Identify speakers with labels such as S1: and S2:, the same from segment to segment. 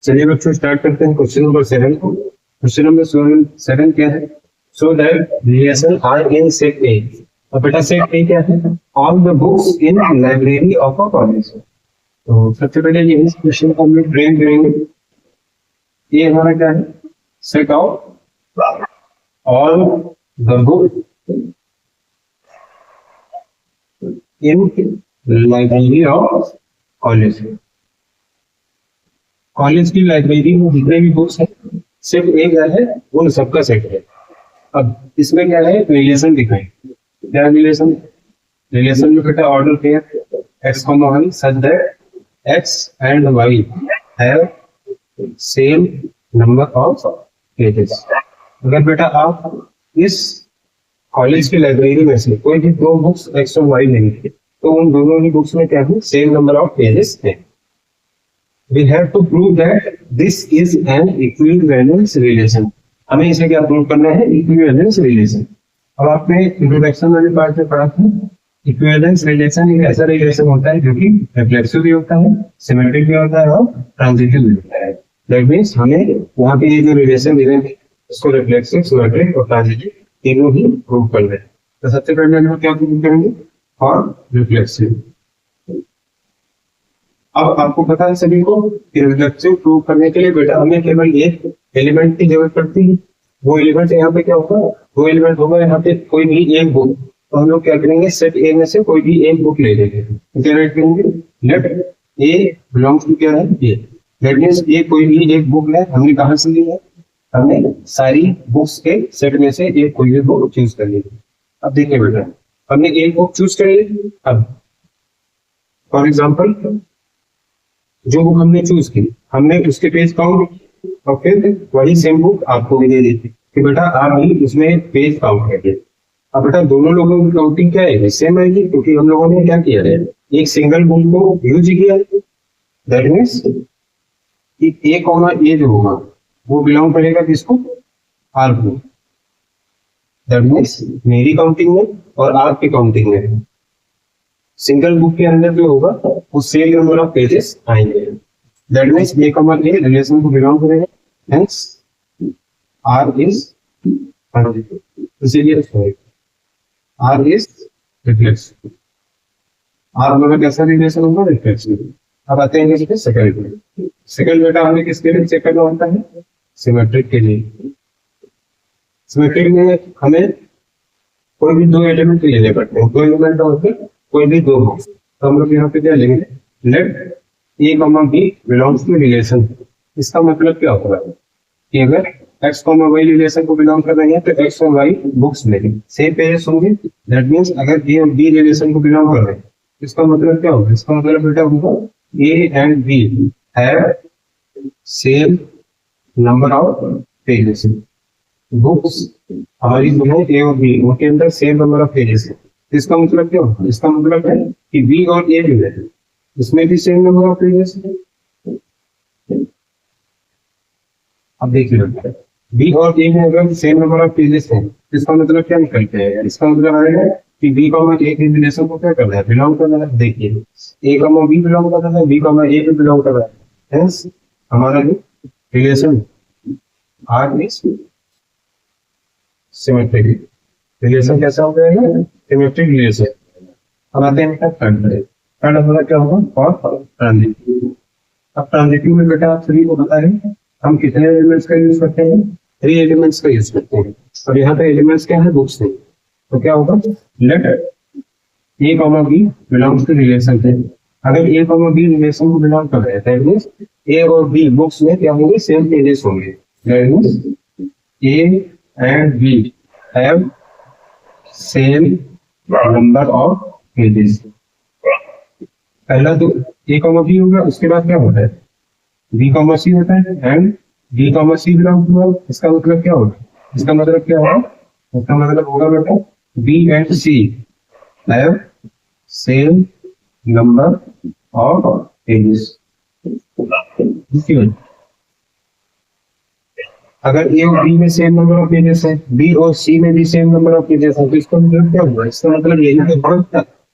S1: चलिए बच्चों स्टार्ट करते हैं क्वेश्चन नंबर 7 को। क्वेश्चन नंबर 7 क्या है? So that relation R in set A. अब बेटा सेट ए क्या है? All the books in library of a college. तो सबसे पहले ये इस क्वेश्चन को हम लोग ट्रेन करेंगे। ये हमारा क्या है? Set of all the book in library of college. College की लाइब्रेरी में जितने भी बुक्स हैं सिर्फ एक है, उन सबका सेट है। अब इसमें क्या है? रिलेशन दिखाएं। क्या रिलेशन? रिलेशन में बेटा order pair x comma y such that x and y have same number of pages. अगर बेटा आप इस कॉलेज की लाइब्रेरी में से कोई भी दो बुक्स एक्स और वाई लेंगे तो उन दोनों ही बुक्स में क्या है? सेम नंबर ऑफ पेजेस है। We have to prove that this is an equivalence relation. हमें इसे क्या प्रूव करना है? Equivalence relation. अब आपने इंट्रोडक्शन वाले पार्ट में पढ़ा था, इक्विवेलेंस रिलेशन एक ऐसा रिलेशन होता है जो कि रिफ्लेक्सिव भी होता है, सिमेट्रिक भी होता है और ट्रांजिटिव भी होता है। दैट मींस हमें वहां पे ये जो रिलेशन दिए हैं उसको रिफ्लेक्सिव, सिमेट्रिक और ट्रांजिटिव तीनों ही प्रूव करना है। तो सबसे पहले हम क्या प्रूव करेंगे? और रिफ्लेक्सिव। अब आपको पता है सभी को रिफ्लेक्सिव प्रूव करने के लिए बेटा हमें केवल एक एलिमेंट की जरूरत पड़ती है। वो एलिमेंट यहाँ पे क्या होगा? वो एलिमेंट होगा यहाँ पे कोई भी एक बुक। तो हम लोग क्या करेंगे? सेट ए में से कोई भी एक बुक ले लेंगे। क्या राइट करेंगे? लेट ए बिलोंग्स टू क्या है? ए। दैट मींस ये कोई भी एक बुक है। हमने कहाँ से ली है? हमने सारी बुक्स के सेट में से एक कोई भी बुक चूज कर ली। अब देखिए बेटा हमने एक बुक चूज कर ली। अब फॉर एग्जाम्पल जो बुक हमने चूज की हमने उसके पेज काउंट और फिर वही सेम बुक आपको भी दे दी कि बेटा आप भी उसमें पेज काउंट करिए। अब बेटा दोनों लोगों की काउंटिंग क्या है? सेम आएगी क्योंकि हम लोगों ने क्या किया है? एक सिंगल बुक को यूज किया। दैट मीन्स ए कॉमा ए जो होगा वो बिलोंग करेगा किसको? आर को। दैट मीन्स मेरी काउंटिंग में और आपकी काउंटिंग में सिंगल बुक के अंदर जो होगा वो सेम नंबर ऑफ पेजेस आएंगे। That means A comma a relation को बिलोंग करेगा। हेंस आर इज इसीलिए आर इज रिफ्लेक्सिव। आर मतलब कैसा रिलेशन होगा? रिफ्लेक्सिव। अब आते हैं किसके? सेकंड। सेकंड बेटा हमें किसके लिए चेक करना होता है? सिमेट्रिक के लिए। सिमेट्रिक में हमें कोई भी दो एलिमेंट लेने पड़ते हैं। दो एलिमेंट होते हैं कोई भी दो बुक्स। तो हम लोग यहाँ पे क्या लेंगे? Let a comma b belongs to relation. इसका मतलब क्या होगा कि अगर एक्स कॉमा वाई रिलेशन को बिलोंग कर रहे हैं तो एक्स और वाई बुक्स लेंगे, सेम पेजेस होंगे। दैट मींस अगर ए और बी रिलेशन को बिलोंग कर रहे हैं इसका मतलब क्या होगा? इसका मतलब बेटा होगा a and b have same number of pages. Books हमारी जो है ए और बी उनके अंदर सेम नंबर ऑफ पेजेस है। इसका मतलब क्या होगा? इसका मतलब है कि बी और ए जो है इसमें भी सेम नंबर ऑफ पेजेस है। अब देखिए बी और ए में अगर सेम नंबर ऑफ पेजेस है इसका मतलब क्या निकलते हैं? इसका मतलब आएगा कि बी कॉमा ए के रिलेशन को क्या कर रहा है? बिलोंग कर रहा है। देखिए ए कॉमा बी बिलोंग कर रहा है, बी कॉमा ए भी बिलोंग कर रहा है। हेंस हमारा जो relation R is symmetric. Relation कैसा हो जाएगा? Symmetric relation. अब आते हैं थर्ड। थर्ड हमारा क्या होगा? और ट्रांजिटिव। अब ट्रांजिटिव में बेटा आप सभी को बता रहे हैं हम कितने एलिमेंट्स का यूज करते हैं? 3 एलिमेंट्स का यूज करते हैं। और यहाँ पे एलिमेंट्स क्या है? बुक्स है। तो क्या होगा? Let a comma b belongs to relation है। अगर ए कॉमा बी रिलेशन को बिलोंग कर रहे हैं दैट मींस ए और बी बुक्स में क्या होंगे? सेम पेजेस होंगे। That means a and b have same number of pages. पहला तो ए कॉमा बी होगा, उसके बाद क्या होता है? बी कॉमा सी होता है and b comma c belong to. इसका मतलब क्या होगा? इसका मतलब क्या होगा? इसका मतलब होगा बेटा b and c have same number of pages. अगर ए और बी में सेम नंबर ऑफ पेजेस है, बी और सी में भी सेम नंबर ऑफ पेजेस है तो इसका मतलब क्या हुआ? इसका मतलब यही है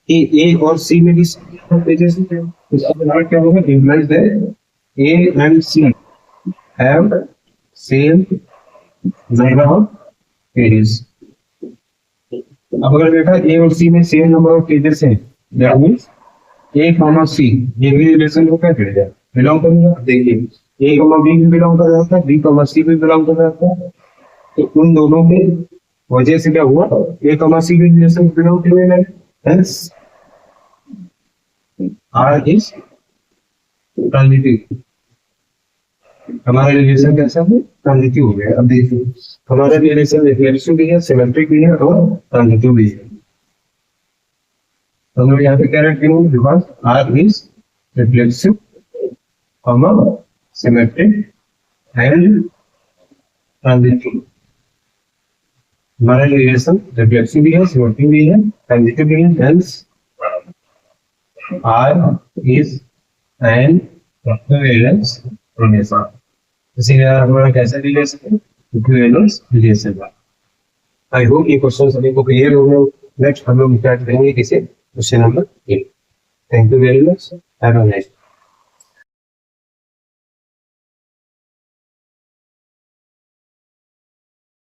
S1: कि ए और सी में भी सेम पेजेस है। इसका मतलब क्या होगा? Implies that a and c have same number of pages. अब अगर बेटा ए और सी में सेम नंबर ऑफ पेजेस हैं, दैट मींस ए कॉमा सी ये भी रिलेशन को क्या करेगा, बिलोंग करेगा। देखिए ए कॉमा बी भी बिलोंग कर रहा था, बी कॉमा सी भी बिलोंग कर रहा था, तो उन दोनों के वजह से क्या हुआ, ए कॉमा सी भी रिलेशन बिलोंग किए हैं, हेंस आर इज ट्रांजिटिव। हमारा रिलेशन कैसा है, ट्रांजिटिव हो गया। अब देखिए हमारा रिलेशन रिफ्लेक्सिव भी है, सिमेट्रिक भी है और ट्रांजिटिव भी है। तो हम लोग यहाँ पे क्या रखेंगे, because R is reflexive, symmetric and transitive. हमारा रिलेशन रिफ्लेक्सिव भी है, सिमेट्रिक भी है, ट्रांजिटिव भी है, hence R is an equivalence relation. इसीलिए हमारा कैसा रिलेशन है, इक्विवेलेंस रिलेशन। आई होप ये क्वेश्चन सभी को क्लियर हो गए। नेक्स्ट हम लोग स्टार्ट करेंगे किसे, question number 8। Thank you very much, have a nice day.